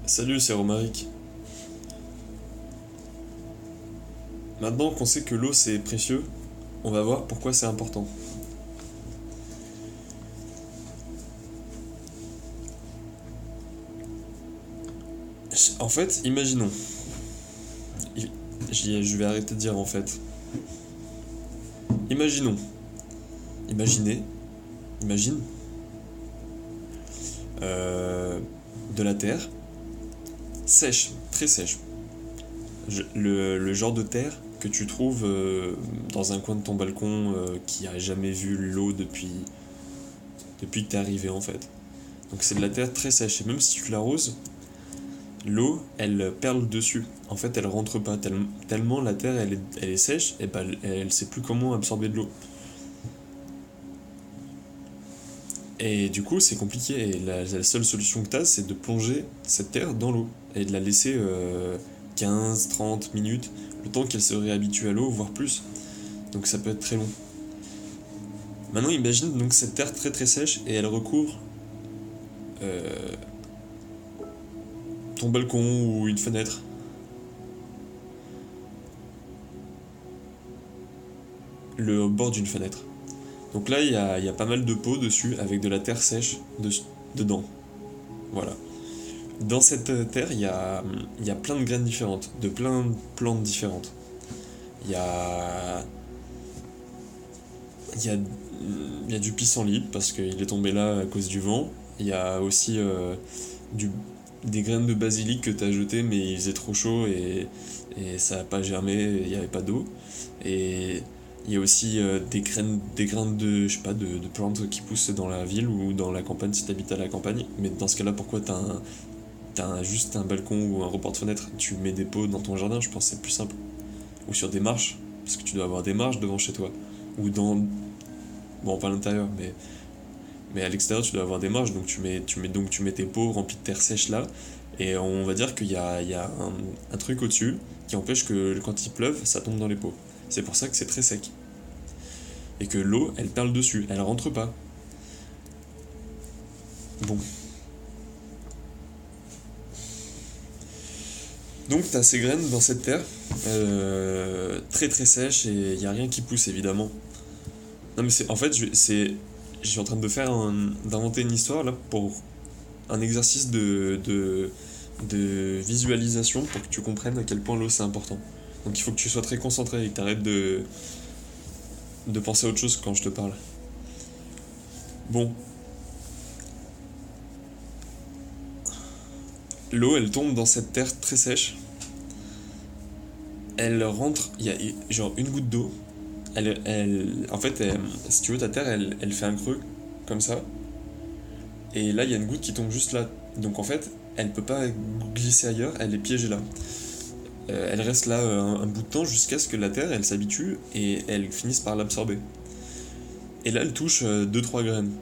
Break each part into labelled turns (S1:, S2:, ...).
S1: Salut, c'est Romaric. Maintenant qu'on sait que l'eau c'est précieux, on va voir pourquoi c'est important. En fait, imaginons. Je vais arrêter de dire en fait. Imaginons. Imaginez. Imagine. euh, de la terre sèche, très sèche. Le genre de terre que tu trouves dans un coin de ton balcon qui a jamais vu l'eau depuis que t'es arrivé en fait. Donc c'est de la terre très sèche et même si tu l'arroses, l'eau, elle perle dessus. En fait, elle rentre pas tellement la terre, elle est sèche, et ben elle sait plus comment absorber de l'eau. Et du coup, c'est compliqué. Et la seule solution que t'as, c'est de plonger cette terre dans l'eau et de la laisser 15, 30 minutes, le temps qu'elle se réhabitue à l'eau, voire plus. Donc ça peut être très long. Maintenant, imagine donc cette terre très très sèche et elle recouvre euh, ton balcon ou une fenêtre. Le bord d'une fenêtre. Donc là, il y a pas mal de pots dessus avec de la terre sèche dedans. Voilà. Dans cette terre, il y a plein de graines différentes, de plein de plantes différentes. Il y a, il y a, il y a du pissenlit parce qu'il est tombé là à cause du vent. Il y a aussi du, des graines de basilic que tu as jetées, mais il faisait trop chaud et ça n'a pas germé, il n'y avait pas d'eau. Et il y a aussi des graines de, je sais pas, de plantes qui poussent dans la ville ou dans la campagne si tu habites à la campagne. Mais dans ce cas-là, pourquoi juste un balcon ou un rebord de fenêtre? Tu mets des pots dans ton jardin, je pense que c'est plus simple. Ou sur des marches, parce que tu dois avoir des marches devant chez toi. Ou dans. Bon, pas à l'intérieur, mais à l'extérieur, tu dois avoir des marches, donc tu mets tes pots remplis de terre sèche là. Et on va dire qu'il y a un truc au-dessus qui empêche que quand il pleuve, ça tombe dans les pots. C'est pour ça que c'est très sec. Et que l'eau, elle perle dessus, elle rentre pas. Bon. Donc t'as ces graines dans cette terre, très très sèche et il n'y a rien qui pousse évidemment. Non mais en fait je suis en train d'inventer une histoire là pour un exercice de visualisation pour que tu comprennes à quel point l'eau c'est important. Donc il faut que tu sois très concentré et que tu arrêtes de penser à autre chose quand je te parle. Bon, l'eau elle tombe dans cette terre très sèche, elle rentre, il y a genre une goutte d'eau, en fait, si tu veux, ta terre elle fait un creux comme ça, et là il y a une goutte qui tombe juste là. Donc en fait, elle peut pas glisser ailleurs, elle est piégée là. Elle reste là un bout de temps jusqu'à ce que la terre elle s'habitue et elle finisse par l'absorber. Et là elle touche deux trois graines.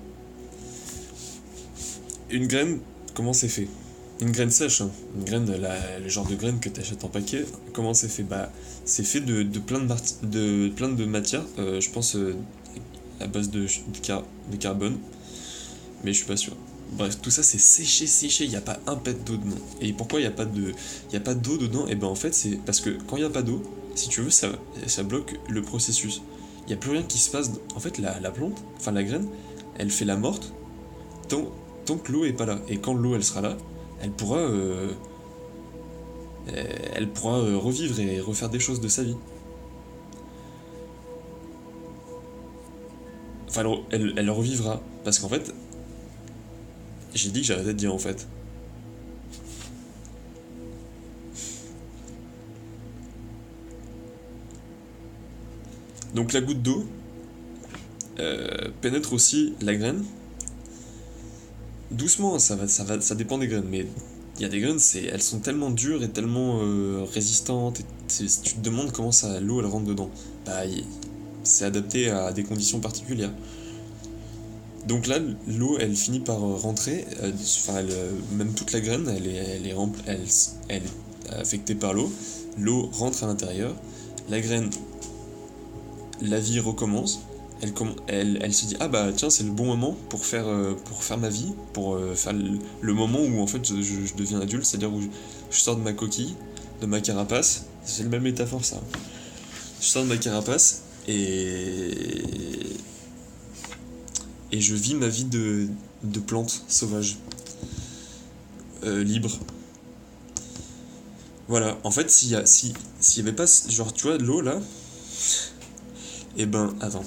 S1: Une graine, comment c'est fait? Une graine sèche, hein. Une graine, le genre de graine que tu achètes en paquet, comment c'est fait? Bah, c'est fait de plein de matières, je pense à base de carbone, mais je suis pas sûr. Bref, tout ça c'est séché, séché, il n'y a pas un pet d'eau dedans. Et pourquoi il y a pas d'eau dedans? Et ben en fait, c'est parce que quand il n'y a pas d'eau, si tu veux, ça bloque le processus. Il n'y a plus rien qui se passe. En fait, la plante, enfin la graine, elle fait la morte tant, tant que l'eau est pas là. Et quand l'eau elle sera là, elle pourra, euh, elle pourra revivre et refaire des choses de sa vie. Enfin, elle revivra. Parce qu'en fait, j'ai dit que j'arrêtais de dire en fait. Donc la goutte d'eau pénètre aussi la graine. Doucement, ça dépend des graines, mais il y a des graines, elles sont tellement dures et tellement résistantes. Tu te demandes comment l'eau elle rentre dedans. Bah, c'est adapté à des conditions particulières. Donc là, l'eau, elle finit par rentrer. Enfin, même toute la graine, elle est affectée par l'eau. L'eau rentre à l'intérieur. La graine, la vie recommence. elle se dit ah bah tiens c'est le bon moment pour faire ma vie, pour faire le moment où en fait je deviens adulte, c'est-à-dire où je sors de ma coquille, de ma carapace, c'est le même métaphore ça. Je sors de ma carapace et je vis ma vie de plante sauvage, libre. Voilà, en fait s'il y avait pas genre tu vois de l'eau là, et ben attends,